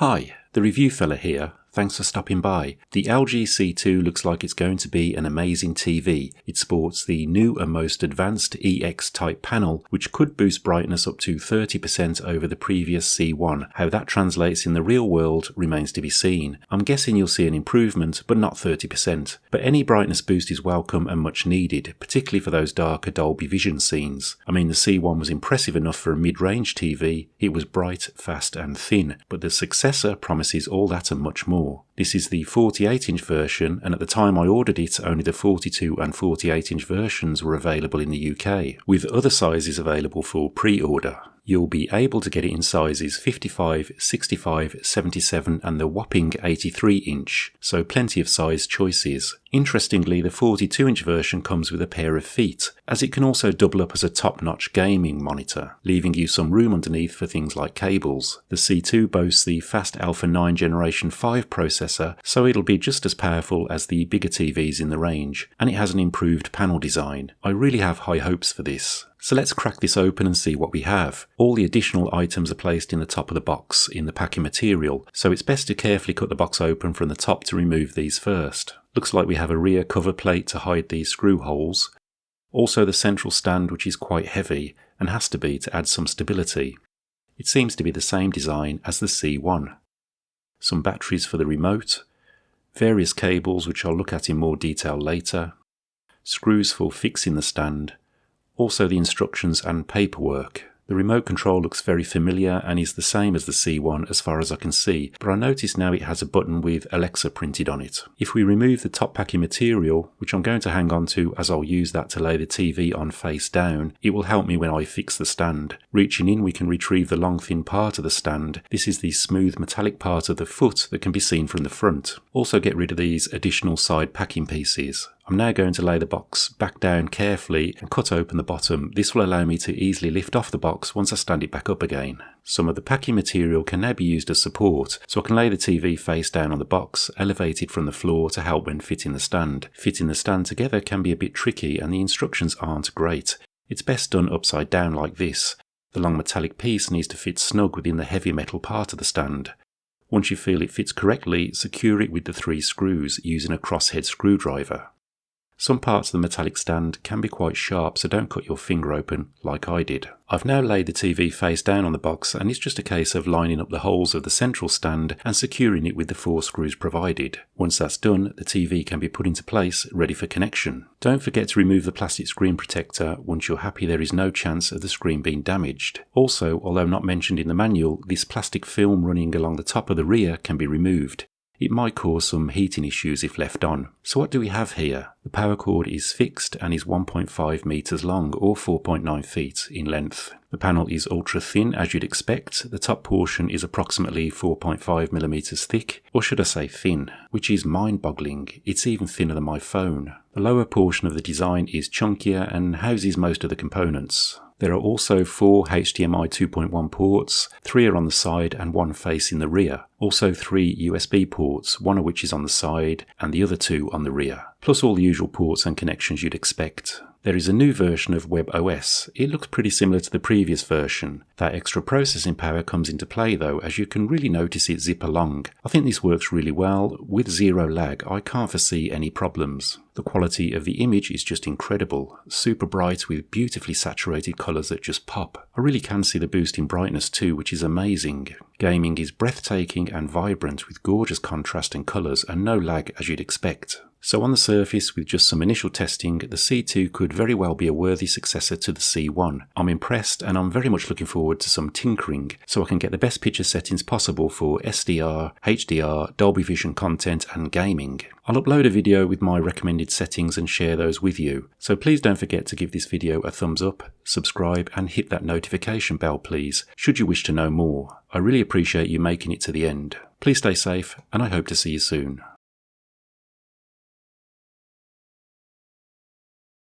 Hi, the review fella here. Thanks for stopping by. The LG C2 looks like it's going to be an amazing TV. It sports the new and most advanced EX type panel, which could boost brightness up to 30% over the previous C1. How that translates in the real world remains to be seen. I'm guessing you'll see an improvement, but not 30%. But any brightness boost is welcome and much needed, particularly for those darker Dolby Vision scenes. I mean, the C1 was impressive enough for a mid-range TV. It was bright, fast and thin, but the successor promises all that and much more. This is the 48-inch version, and at the time I ordered it, only the 42 and 48-inch versions were available in the UK, with other sizes available for pre-order. You'll be able to get it in sizes 55, 65, 77 and the whopping 83-inch, so plenty of size choices. Interestingly, the 42-inch version comes with a pair of feet, as it can also double up as a top-notch gaming monitor, leaving you some room underneath for things like cables. The C2 boasts the fast Alpha 9 Generation 5 processor, so it'll be just as powerful as the bigger TVs in the range, and it has an improved panel design. I really have high hopes for this. So let's crack this open and see what we have. All the additional items are placed in the top of the box in the packing material, so it's best to carefully cut the box open from the top to remove these first. Looks like we have a rear cover plate to hide these screw holes. Also the central stand, which is quite heavy and has to be to add some stability. It seems to be the same design as the C1. Some batteries for the remote. Various cables which I'll look at in more detail later. Screws for fixing the stand. Also the instructions and paperwork. The remote control looks very familiar and is the same as the C1 as far as I can see, but I notice now it has a button with Alexa printed on it. If we remove the top packing material, which I'm going to hang on to as I'll use that to lay the TV on face down, it will help me when I fix the stand. Reaching in, we can retrieve the long thin part of the stand. This is the smooth metallic part of the foot that can be seen from the front. Also get rid of these additional side packing pieces. I'm now going to lay the box back down carefully and cut open the bottom. This will allow me to easily lift off the box once I stand it back up again. Some of the packing material can now be used as support, so I can lay the TV face down on the box, elevated from the floor to help when fitting the stand. Fitting the stand together can be a bit tricky and the instructions aren't great. It's best done upside down like this. The long metallic piece needs to fit snug within the heavy metal part of the stand. Once you feel it fits correctly, secure it with the 3 screws using a crosshead screwdriver. Some parts of the metallic stand can be quite sharp, so don't cut your finger open like I did. I've now laid the TV face down on the box and it's just a case of lining up the holes of the central stand and securing it with the 4 screws provided. Once that's done, the TV can be put into place, ready for connection. Don't forget to remove the plastic screen protector once you're happy there is no chance of the screen being damaged. Also, although not mentioned in the manual, this plastic film running along the top of the rear can be removed. It might cause some heating issues if left on. So what do we have here? The power cord is fixed and is 1.5 meters long or 4.9 feet in length. The panel is ultra thin as you'd expect. The top portion is approximately 4.5 millimeters thick, or should I say thin, which is mind-boggling. It's even thinner than my phone. The lower portion of the design is chunkier and houses most of the components. There are also 4 HDMI 2.1 ports, 3 are on the side and 1 facing the rear. Also 3 USB ports, 1 of which is on the side and the other 2 on the rear. Plus all the usual ports and connections you'd expect. There is a new version of WebOS. It looks pretty similar to the previous version. That extra processing power comes into play though, as you can really notice it zip along. I think this works really well. With 0 lag, I can't foresee any problems. The quality of the image is just incredible. Super bright with beautifully saturated colours that just pop. I really can see the boost in brightness too, which is amazing. Gaming is breathtaking and vibrant with gorgeous contrast and colours and no lag as you'd expect. So on the surface, with just some initial testing, the C2 could very well be a worthy successor to the C1. I'm impressed and I'm very much looking forward to some tinkering so I can get the best picture settings possible for SDR, HDR, Dolby Vision content and gaming. I'll upload a video with my recommended settings and share those with you, so please don't forget to give this video a thumbs up, subscribe and hit that notification bell please, should you wish to know more. I really appreciate you making it to the end. Please stay safe and I hope to see you soon.